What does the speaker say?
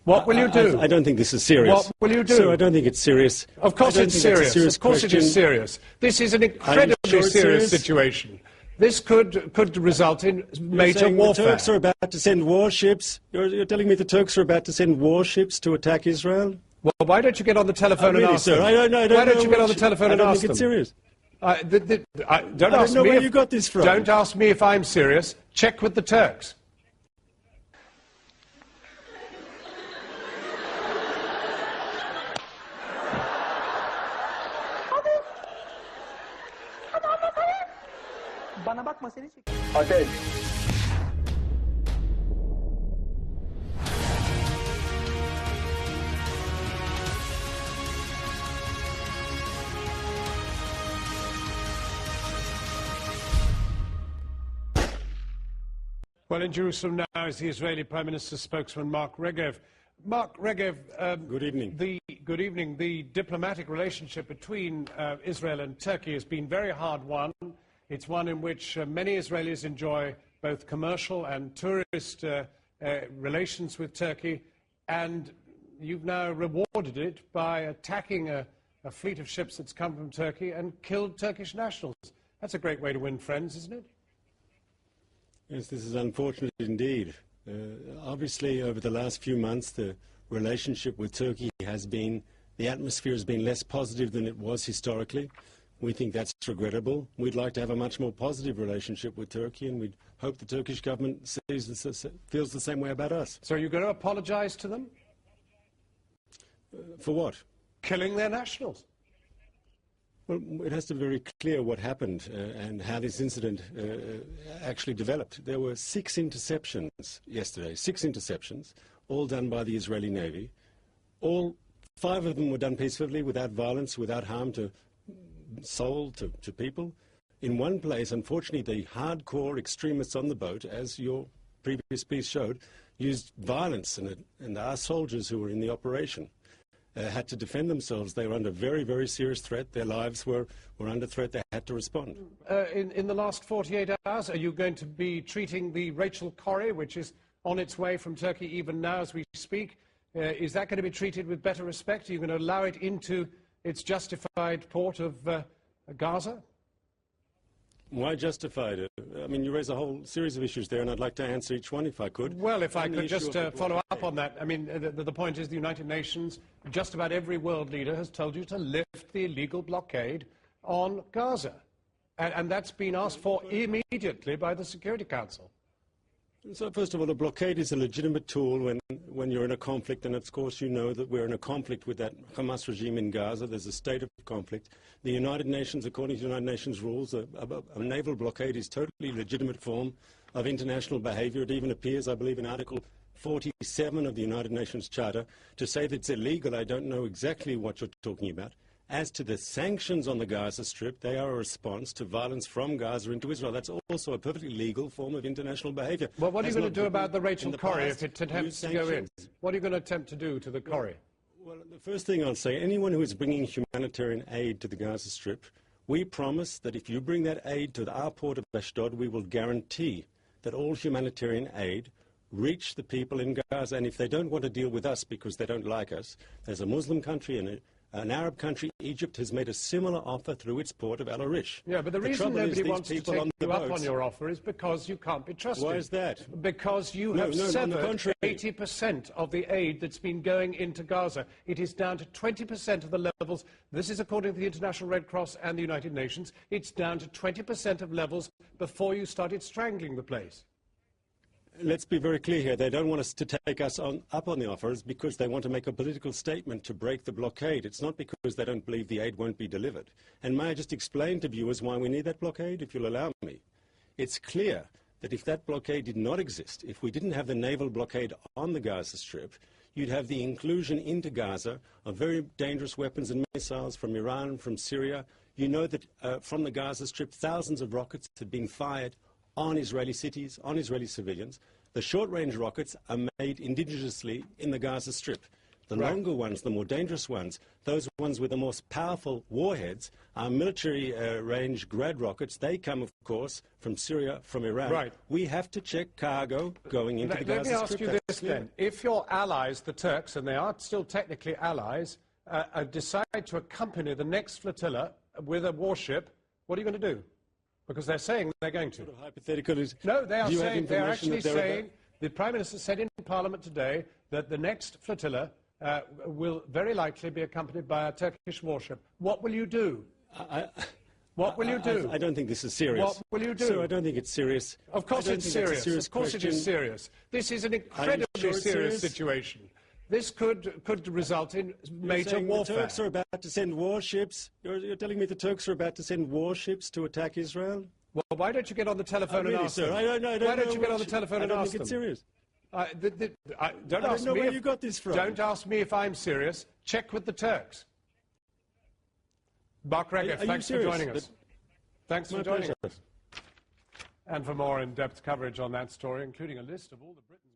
What will you do? I don't think this is serious. What will you do? Sir, I don't think it's serious. Of course it's serious. Of course it is serious. This is an incredibly serious situation. This could result in major warfare. The Turks are about to send warships. You're telling me the Turks are about to send warships to attack Israel? Well, why don't you get on the telephone and ask them? I don't know. Why don't you get on the telephone and ask them? I don't think it's serious. Don't ask me where you got this from. Don't ask me if I'm serious. Check with the Turks. Bana bakma seni çek. Ateş. Well, in Jerusalem now is the Israeli Prime Minister's spokesman, Mark Regev. Mark Regev, good evening. Good evening. The diplomatic relationship between Israel and Turkey has been very hard won. It's one in which many Israelis enjoy both commercial and tourist relations with Turkey, and you've now rewarded it by attacking a fleet of ships that's come from Turkey and killed Turkish nationals. That's a great way to win friends, isn't it? Yes, this is unfortunate indeed. Obviously, over the last few months, the relationship with Turkey the atmosphere has been less positive than it was historically. We think that's regrettable. We'd like to have a much more positive relationship with Turkey, and we'd hope the Turkish government feels the same way about us. So you're going to apologize to them? For what? Killing their nationals. Well, it has to be very clear what happened and how this incident actually developed. There were 6 interceptions yesterday, 6 interceptions, all done by the Israeli Navy. 5 of them were done peacefully, without violence, without harm to soul, to people. In one place, unfortunately, the hardcore extremists on the boat, as your previous piece showed, used violence, and our soldiers who were in the operation had to defend themselves. They were under very, very serious threat. Their lives were under threat. They had to respond. In the last 48 hours, are you going to be treating the Rachel Corrie, which is on its way from Turkey even now as we speak? Is that going to be treated with better respect? Are you going to allow it into its justified port of Gaza? Why justified it? I mean, you raise a whole series of issues there, and I'd like to answer each one if I could. Well, if I could just follow up on that. I mean, the point is the United Nations, just about every world leader has told you to lift the illegal blockade on Gaza. And that's been asked for immediately by the Security Council. So, first of all, a blockade is a legitimate tool when you're in a conflict, and of course you know that we're in a conflict with that Hamas regime in Gaza. There's a state of conflict. The United Nations, according to United Nations rules, a naval blockade is a totally legitimate form of international behavior. It even appears, I believe, in Article 47 of the United Nations Charter. To say that it's illegal, I don't know exactly what you're talking about. As to the sanctions on the Gaza Strip, they are a response to violence from Gaza into Israel. That's also a perfectly legal form of international behavior. Well, what are you going to do about the Rachel Corrie if it attempts to go in? What are you going to attempt to do to the Corrie? Well, the first thing I'll say, anyone who is bringing humanitarian aid to the Gaza Strip, we promise that if you bring that aid to our port of Ashdod, we will guarantee that all humanitarian aid reach the people in Gaza. And if they don't want to deal with us because they don't like us, there's a Muslim country and an Arab country, Egypt, has made a similar offer through its port of Al Arish. Yeah, but the reason nobody wants to take you up on your offer is because you can't be trusted. Why is that? Because you have severed 80% of the aid that's been going into Gaza. It is down to 20% of the levels. This is according to the International Red Cross and the United Nations. It's down to 20% of levels before you started strangling the place. Let's be very clear here. They don't want us to take us up on the offers because they want to make a political statement to break the blockade. It's not because they don't believe the aid won't be delivered. And may I just explain to viewers why we need that blockade, if you'll allow me? It's clear that if that blockade did not exist, if we didn't have the naval blockade on the Gaza Strip, you'd have the inclusion into Gaza of very dangerous weapons and missiles from Iran, from Syria. You know that from the Gaza Strip, thousands of rockets have been fired on Israeli cities, on Israeli civilians. The short-range rockets are made indigenously in the Gaza Strip. The longer ones, the more dangerous ones, those ones with the most powerful warheads, are military range Grad rockets. They come, of course, from Syria, from Iran. Right. We have to check cargo going into the Gaza Strip. Let me ask you this then. If your allies, the Turks, and they are still technically allies, decide to accompany the next flotilla with a warship, what are you going to do? Because they're saying they're going to. Sort of hypothetical is, no, they are saying, they're actually saying, the Prime Minister said in Parliament today that the next flotilla will very likely be accompanied by a Turkish warship. What will you do? What will you do? I don't think this is serious. What will you do? Sir, I don't think it's serious. Of course it's serious. Of course it is serious. This is an incredibly serious situation. This could result in major warfare. The Turks are about to send warships. You're telling me the Turks are about to send warships to attack Israel? Well, why don't you get on the telephone and ask them? I don't know. Why don't you get on the telephone and ask them? I don't think it's serious. Don't ask me where you got this from. Don't ask me if I'm serious. Check with the Turks. Mark Regev, thanks for joining us. Thanks for joining us. And for more in-depth coverage on that story, including a list of all the Britain